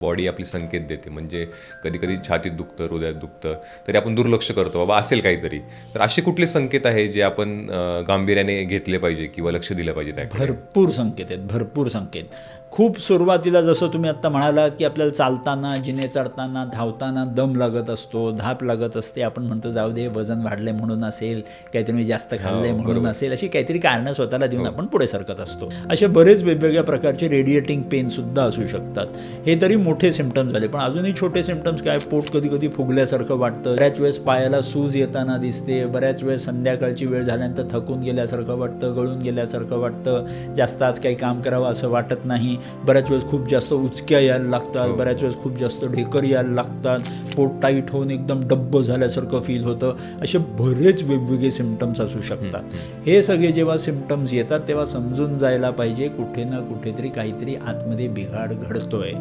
Body आपली संकेत देते. म्हणजे कधी कधी छातीत दुखतं, हृदयात दुखतं, तरी आपण दुर्लक्ष करतो, बाबा असेल काहीतरी. तर असे कुठले संकेत आहे जे आपण गांभीर्याने घेतले पाहिजे किंवा लक्ष दिलं पाहिजे त्याकडे? भरपूर संकेत आहेत, भरपूर संकेत. खूप सुरुवातीला जसं तुम्ही आत्ता म्हणालात की आपल्याला चालताना, जिने चढताना, धावताना दम लागत असतो, धाप लागत असते. आपण म्हणतो जाऊ दे, वजन वाढले म्हणून असेल, काहीतरी मी जास्त खाल्लंय म्हणून बरोबर. असेल, अशी काहीतरी कारणं स्वतःला देऊन आपण पुढे सरकत असतो. असे बरेच वेगवेगळ्या प्रकारचे रेडिएटिंग पेनसुद्धा असू शकतात. हे तरी मोठे सिम्पटम्स झाले, पण अजूनही छोटे सिम्पटम्स काय, पोट कधी कधी फुगल्यासारखं वाटतं, बऱ्याच वेळेस पायाला सूज येताना दिसते, बऱ्याच वेळेस संध्याकाळची वेळ झाल्यानंतर थकून गेल्यासारखं वाटतं, गळून गेल्यासारखं वाटतं, जास्त आज काही काम करावं असं वाटत नाही, बऱ्याच वेळेस खूप जास्त उचक्या यायला लागतात, बऱ्याच वेळेस खूप जास्त ढेकर यायला लागतात, पोट टाईट होऊन एकदम डब्ब झाल्यासारखं फील होतं. असे बरेच वेगवेगळे सिम्पटम्स असू शकतात. हे सगळे जेव्हा सिम्पटम्स येतात तेव्हा समजून जायला पाहिजे कुठे ना कुठेतरी काहीतरी आतमध्ये बिघाड घडतोय.